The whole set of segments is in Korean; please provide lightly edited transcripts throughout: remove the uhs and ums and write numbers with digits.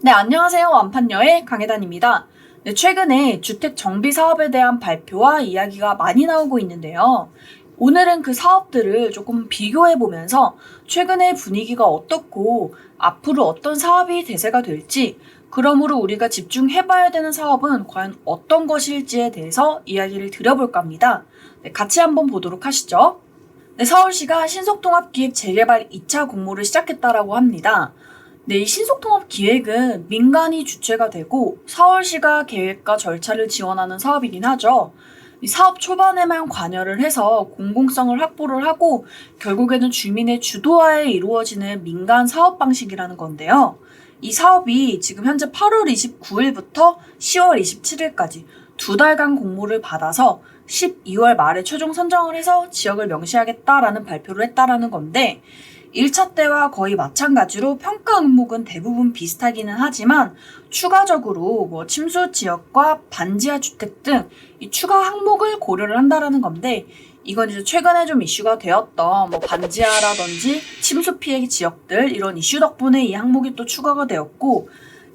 네, 안녕하세요. 완판녀의 강혜단입니다. 네, 최근에 주택 정비 사업에 대한 발표와 이야기가 많이 나오고 있는데요. 오늘은 그 사업들을 조금 비교해 보면서 최근의 분위기가 어떻고 앞으로 어떤 사업이 대세가 될지, 그러므로 우리가 집중해 봐야 되는 사업은 과연 어떤 것일지에 대해서 이야기를 드려볼까 합니다. 네, 같이 한번 보도록 하시죠. 네, 서울시가 신속통합기획 재개발 2차 공모를 시작했다라고 합니다. 네, 이 신속통합기획은 민간이 주체가 되고 서울시가 계획과 절차를 지원하는 사업이긴 하죠. 이 사업 초반에만 관여를 해서 공공성을 확보를 하고 결국에는 주민의 주도하에 이루어지는 민간 사업 방식이라는 건데요. 이 사업이 지금 현재 8월 29일부터 10월 27일까지 두 달간 공모를 받아서 12월 말에 최종 선정을 해서 지역을 명시하겠다라는 발표를 했다라는 건데, 1차 때와 거의 마찬가지로 평가 항목은 대부분 비슷하기는 하지만 추가적으로 침수 지역과 반지하 주택 등 이 추가 항목을 고려를 한다라는 건데, 이건 이제 최근에 좀 이슈가 되었던 반지하라든지 침수 피해 지역들 이런 이슈 덕분에 이 항목이 또 추가가 되었고,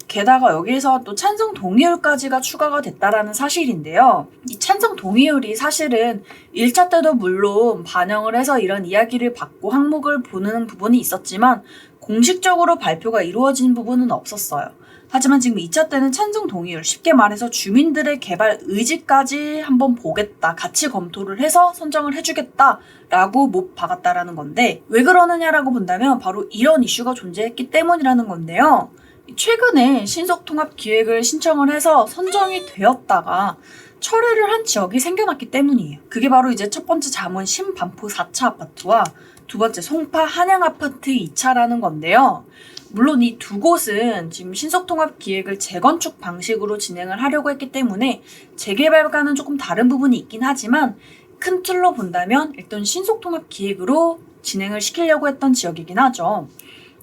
게다가 여기에서 또 찬성 동의율까지가 추가가 됐다라는 사실인데요. 이 찬성 동의율이 사실은 1차 때도 물론 반영을 해서 이런 이야기를 받고 항목을 보는 부분이 있었지만 공식적으로 발표가 이루어진 부분은 없었어요. 하지만 지금 2차 때는 찬성 동의율, 쉽게 말해서 주민들의 개발 의지까지 한번 보겠다, 같이 검토를 해서 선정을 해주겠다라고 못 박았다라는 건데, 왜 그러느냐라고 본다면 바로 이런 이슈가 존재했기 때문이라는 건데요. 최근에 신속통합기획을 신청을 해서 선정이 되었다가 철회를 한 지역이 생겨났기 때문이에요. 그게 바로 이제 첫 번째 잠원 신반포 4차 아파트와 두 번째 송파 한양아파트 2차라는 건데요. 물론 이 두 곳은 지금 신속통합기획을 재건축 방식으로 진행을 하려고 했기 때문에 재개발과는 조금 다른 부분이 있긴 하지만 큰 틀로 본다면 일단 신속통합기획으로 진행을 시키려고 했던 지역이긴 하죠.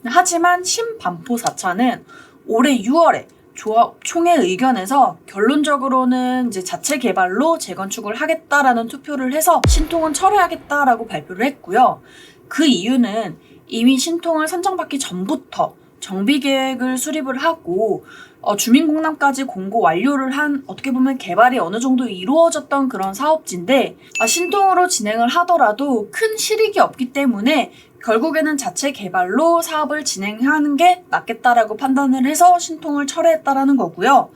하지만 신반포 4차는 올해 6월에 조합 총회 의견에서 결론적으로는 이제 자체 개발로 재건축을 하겠다라는 투표를 해서 신통은 철회하겠다라고 발표를 했고요. 그 이유는 이미 신통을 선정받기 전부터 정비 계획을 수립을 하고 주민공람까지 공고 완료를 한, 어떻게 보면 개발이 어느 정도 이루어졌던 그런 사업지인데, 신통으로 진행을 하더라도 큰 실익이 없기 때문에 결국에는 자체 개발로 사업을 진행하는 게 낫겠다라고 판단을 해서 신통을 철회했다라는 거고요.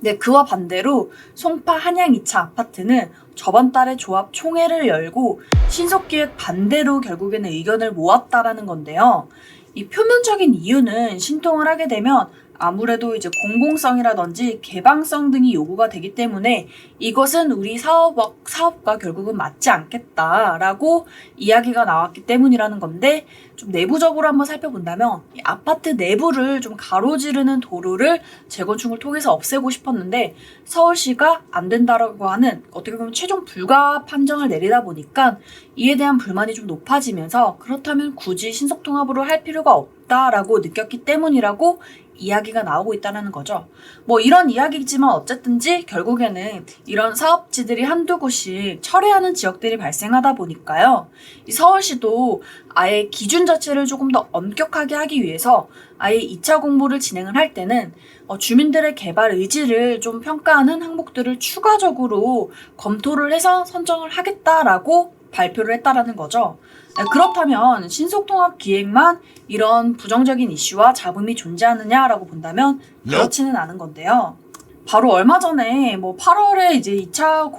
네, 그와 반대로 송파 한양 2차 아파트는 저번 달에 조합 총회를 열고 신속기획 반대로 결국에는 의견을 모았다라는 건데요. 이 표면적인 이유는 신통을 하게 되면 아무래도 이제 공공성이라든지 개방성 등이 요구가 되기 때문에 이것은 우리 사업과 결국은 맞지 않겠다라고 이야기가 나왔기 때문이라는 건데, 좀 내부적으로 한번 살펴본다면 이 아파트 내부를 좀 가로지르는 도로를 재건축을 통해서 없애고 싶었는데 서울시가 안 된다라고 하는, 어떻게 보면 최종 불가 판정을 내리다 보니까 이에 대한 불만이 좀 높아지면서 그렇다면 굳이 신속통합으로 할 필요가 없다라고 느꼈기 때문이라고 이야기가 나오고 있다는 거죠. 이런 이야기지만 어쨌든지 결국에는 이런 사업지들이 한두 곳씩 철회하는 지역들이 발생하다 보니까요. 이 서울시도 아예 기준 자체를 조금 더 엄격하게 하기 위해서 아예 2차 공모를 진행을 할 때는 주민들의 개발 의지를 좀 평가하는 항목들을 추가적으로 검토를 해서 선정을 하겠다라고 발표를 했다라는 거죠. 그렇다면 신속통합 기획만 이런 부정적인 이슈와 잡음이 존재하느냐라고 본다면 그렇지는 않은 건데요. 바로 얼마 전에 8월에 이제 2차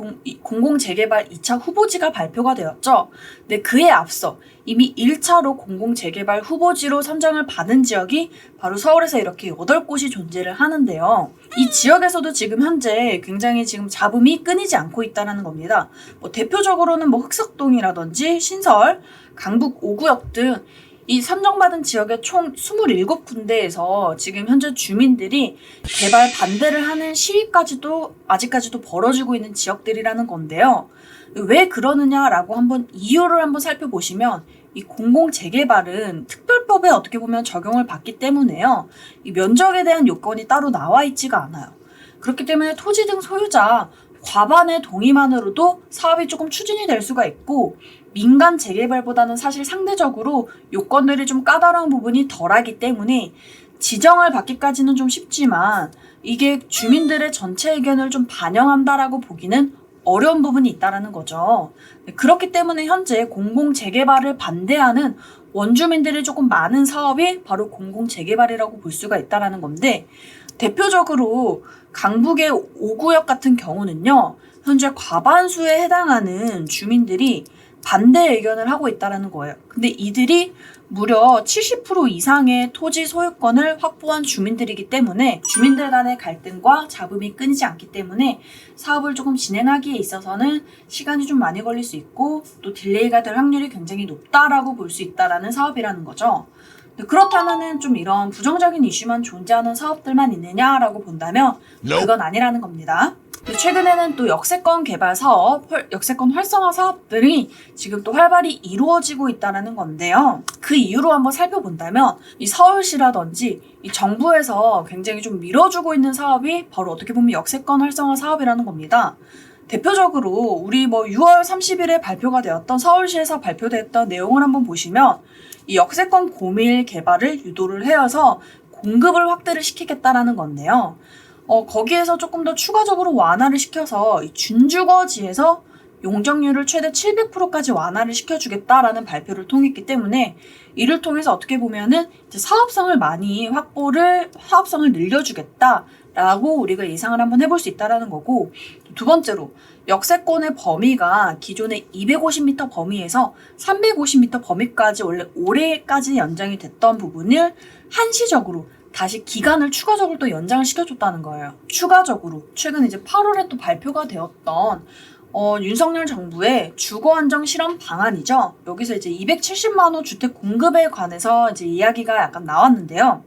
공공재개발 2차 후보지가 발표가 되었죠. 근데 그에 앞서 이미 1차로 공공재개발 후보지로 선정을 받은 지역이 바로 서울에서 이렇게 8곳이 존재를 하는데요. 이 지역에서도 지금 현재 굉장히 지금 잡음이 끊이지 않고 있다는 겁니다. 대표적으로는 흑석동이라든지 신설, 강북 5구역 등 이 선정받은 지역의 총 27군데에서 지금 현재 주민들이 개발 반대를 하는 시위까지도 아직까지도 벌어지고 있는 지역들이라는 건데요. 왜 그러느냐라고 한번 이유를 한번 살펴보시면, 이 공공재개발은 특별법에 어떻게 보면 적용을 받기 때문에요. 이 면적에 대한 요건이 따로 나와 있지가 않아요. 그렇기 때문에 토지 등 소유자 과반의 동의만으로도 사업이 조금 추진이 될 수가 있고, 민간 재개발보다는 사실 상대적으로 요건들이 좀 까다로운 부분이 덜하기 때문에 지정을 받기까지는 좀 쉽지만 이게 주민들의 전체 의견을 좀 반영한다라고 보기는 어려운 부분이 있다라는 거죠. 그렇기 때문에 현재 공공재개발을 반대하는 원주민들이 조금 많은 사업이 바로 공공재개발이라고 볼 수가 있다라는 건데, 대표적으로 강북의 5구역 같은 경우는요, 현재 과반수에 해당하는 주민들이 반대 의견을 하고 있다라는 거예요. 근데 이들이 무려 70% 이상의 토지 소유권을 확보한 주민들이기 때문에 주민들 간의 갈등과 잡음이 끊이지 않기 때문에 사업을 조금 진행하기에 있어서는 시간이 좀 많이 걸릴 수 있고 또 딜레이가 될 확률이 굉장히 높다라고 볼 수 있다라는 사업이라는 거죠. 그렇다면은 좀 이런 부정적인 이슈만 존재하는 사업들만 있느냐라고 본다면 그건 아니라는 겁니다. 최근에는 또 역세권 개발 사업, 역세권 활성화 사업들이 지금 또 활발히 이루어지고 있다는 건데요. 그 이유로 한번 살펴본다면 이 서울시라든지 이 정부에서 굉장히 좀 밀어주고 있는 사업이 바로 어떻게 보면 역세권 활성화 사업이라는 겁니다. 대표적으로 우리 6월 30일에 발표가 되었던 서울시에서 발표됐던 내용을 한번 보시면 이 역세권 공밀 개발을 유도를 해서 공급을 확대를 시키겠다라는 건데요. 거기에서 조금 더 추가적으로 완화를 시켜서 이 준주거지에서 용적률을 최대 700%까지 완화를 시켜주겠다라는 발표를 통했기 때문에 이를 통해서 어떻게 보면은 이제 사업성을 늘려주겠다라고 우리가 예상을 한번 해볼 수 있다라는 거고, 두 번째로 역세권의 범위가 기존의 250m 범위에서 350m 범위까지 원래 올해까지 연장이 됐던 부분을 한시적으로 다시 기간을 추가적으로 또 연장을 시켜줬다는 거예요. 추가적으로 최근 이제 8월에 또 발표가 되었던 윤석열 정부의 주거 안정 실험 방안이죠. 여기서 이제 270만 호 주택 공급에 관해서 이제 이야기가 약간 나왔는데요.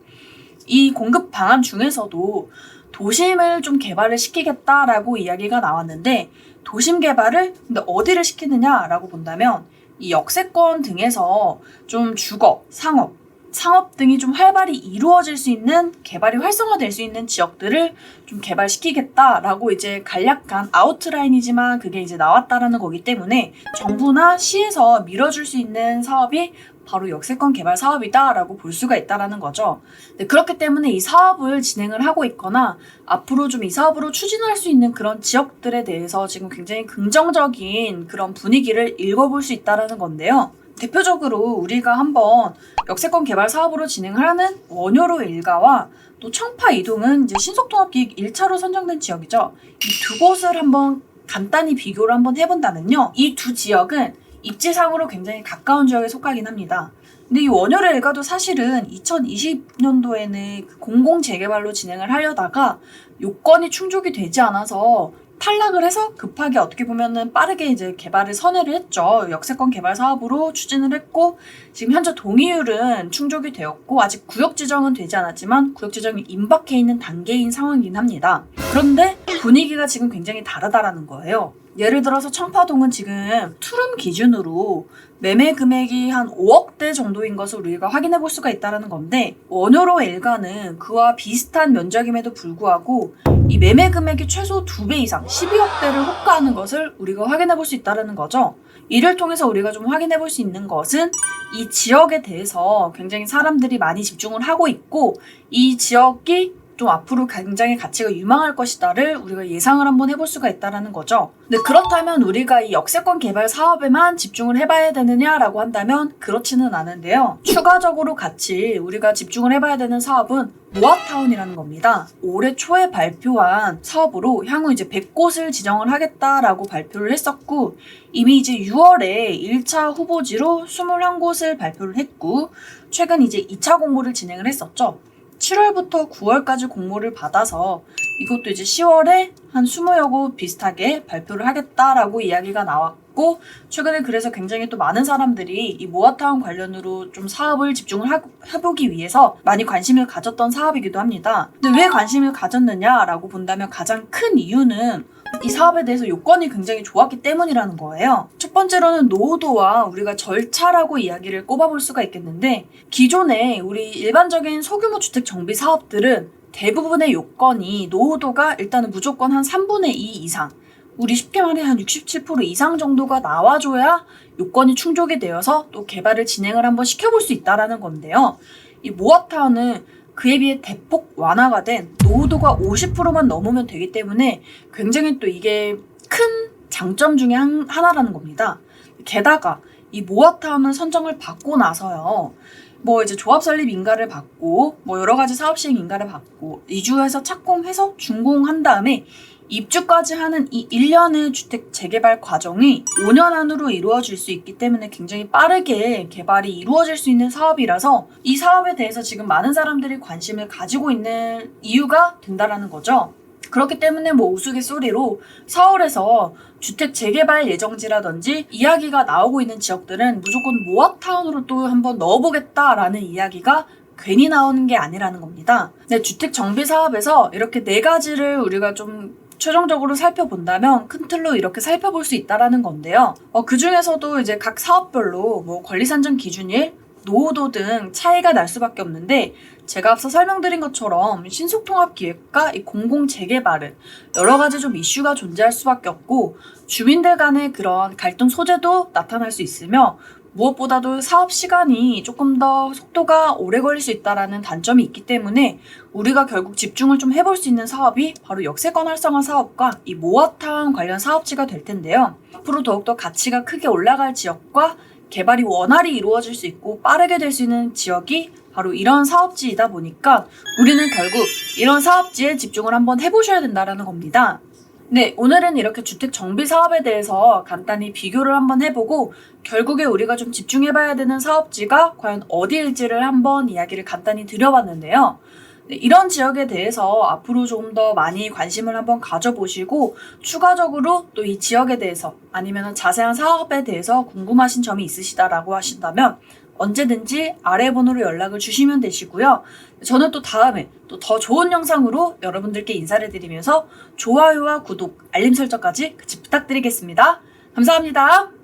이 공급 방안 중에서도 도심을 좀 개발을 시키겠다라고 이야기가 나왔는데, 도심 개발을 근데 어디를 시키느냐라고 본다면 이 역세권 등에서 좀 주거, 상업 등이 좀 활발히 이루어질 수 있는, 개발이 활성화될 수 있는 지역들을 좀 개발시키겠다라고 이제 간략한 아웃라인이지만 그게 이제 나왔다라는 거기 때문에 정부나 시에서 밀어줄 수 있는 사업이 바로 역세권 개발 사업이다라고 볼 수가 있다라는 거죠. 그렇기 때문에 이 사업을 진행을 하고 있거나 앞으로 좀 이 사업으로 추진할 수 있는 그런 지역들에 대해서 지금 굉장히 긍정적인 그런 분위기를 읽어볼 수 있다라는 건데요. 대표적으로 우리가 한번 역세권 개발 사업으로 진행하는 원효로 일가와 또 청파 이동은 이제 신속통합기획 1차로 선정된 지역이죠. 이 두 곳을 한번 간단히 비교를 한번 해본다면요. 이 두 지역은 입지상으로 굉장히 가까운 지역에 속하긴 합니다. 근데 이 원효로 일가도 사실은 2020년도에는 공공재개발로 진행을 하려다가 요건이 충족이 되지 않아서 탈락을 해서 급하게 어떻게 보면은 빠르게 이제 개발을 선회를 했죠. 역세권 개발 사업으로 추진을 했고, 지금 현재 동의율은 충족이 되었고 아직 구역 지정은 되지 않았지만 구역 지정이 임박해 있는 단계인 상황이긴 합니다. 그런데 분위기가 지금 굉장히 다르다라는 거예요. 예를 들어서 청파동은 지금 투룸 기준으로 매매 금액이 한 5억대 정도인 것을 우리가 확인해 볼 수가 있다는 건데, 원효로 일가는 그와 비슷한 면적임에도 불구하고 이 매매 금액이 최소 2배 이상 12억대를 호가하는 것을 우리가 확인해 볼 수 있다는 거죠. 이를 통해서 우리가 좀 확인해 볼 수 있는 것은 이 지역에 대해서 굉장히 사람들이 많이 집중을 하고 있고, 이 지역이 좀 앞으로 굉장히 가치가 유망할 것이다를 우리가 예상을 한번 해볼 수가 있다는 거죠. 근데 그렇다면 우리가 이 역세권 개발 사업에만 집중을 해봐야 되느냐라고 한다면 그렇지는 않은데요. 추가적으로 같이 우리가 집중을 해봐야 되는 사업은 모아타운이라는 겁니다. 올해 초에 발표한 사업으로 향후 이제 100곳을 지정을 하겠다라고 발표를 했었고, 이미 이제 6월에 1차 후보지로 21곳을 발표를 했고, 최근 이제 2차 공모를 진행을 했었죠. 7월부터 9월까지 공모를 받아서 이것도 이제 10월에 한 20여 곳 비슷하게 발표를 하겠다라고 이야기가 나왔고, 최근에 그래서 굉장히 또 많은 사람들이 이 모아타운 관련으로 좀 사업을 집중을 해보기 위해서 많이 관심을 가졌던 사업이기도 합니다. 근데 왜 관심을 가졌느냐라고 본다면 가장 큰 이유는 이 사업에 대해서 요건이 굉장히 좋았기 때문이라는 거예요. 첫 번째로는 노후도와 우리가 절차라고 이야기를 꼽아볼 수가 있겠는데, 기존에 우리 일반적인 소규모 주택 정비 사업들은 대부분의 요건이 노후도가 일단은 무조건 한 3분의 2 이상, 우리 쉽게 말해 한 67% 이상 정도가 나와줘야 요건이 충족이 되어서 또 개발을 진행을 한번 시켜볼 수 있다는 건데요. 이 모아타운은 그에 비해 대폭 완화가 된 노후도가 50%만 넘으면 되기 때문에 굉장히 또 이게 큰 장점 중에 하나라는 겁니다. 게다가 이 모아타운을 선정을 받고 나서요. 뭐 이제 조합 설립 인가를 받고 뭐 여러 가지 사업 시행 인가를 받고 이주해서 착공해서 준공한 다음에 입주까지 하는 이 1년의 주택 재개발 과정이 5년 안으로 이루어질 수 있기 때문에 굉장히 빠르게 개발이 이루어질 수 있는 사업이라서 이 사업에 대해서 지금 많은 사람들이 관심을 가지고 있는 이유가 된다라는 거죠. 그렇기 때문에 뭐 우스갯소리로 서울에서 주택 재개발 예정지라든지 이야기가 나오고 있는 지역들은 무조건 모아타운으로 또 한번 넣어보겠다라는 이야기가 괜히 나오는 게 아니라는 겁니다. 네, 주택 정비 사업에서 이렇게 4가지를 우리가 좀 최종적으로 살펴본다면 큰 틀로 이렇게 살펴볼 수 있다라는 건데요. 그 중에서도 이제 각 사업별로 뭐 권리 산정 기준일, 노후도 등 차이가 날 수밖에 없는데 제가 앞서 설명드린 것처럼 신속통합기획과 이 공공재개발은 여러 가지 좀 이슈가 존재할 수밖에 없고 주민들 간의 그런 갈등 소재도 나타날 수 있으며 무엇보다도 사업 시간이 조금 더 속도가 오래 걸릴 수 있다는 단점이 있기 때문에 우리가 결국 집중을 좀 해볼 수 있는 사업이 바로 역세권 활성화 사업과 이 모아타운 관련 사업지가 될 텐데요. 앞으로 더욱더 가치가 크게 올라갈 지역과 개발이 원활히 이루어질 수 있고 빠르게 될 수 있는 지역이 바로 이런 사업지이다 보니까 우리는 결국 이런 사업지에 집중을 한번 해보셔야 된다는 겁니다. 네, 오늘은 이렇게 주택 정비 사업에 대해서 간단히 비교를 한번 해보고 결국에 우리가 좀 집중해봐야 되는 사업지가 과연 어디일지를 한번 이야기를 간단히 드려봤는데요. 네, 이런 지역에 대해서 앞으로 조금 더 많이 관심을 한번 가져보시고 추가적으로 또 이 지역에 대해서 아니면 자세한 사업에 대해서 궁금하신 점이 있으시다라고 하신다면 언제든지 아래 번호로 연락을 주시면 되시고요. 저는 또 다음에 또 더 좋은 영상으로 여러분들께 인사를 드리면서 좋아요와 구독, 알림 설정까지 같이 부탁드리겠습니다. 감사합니다.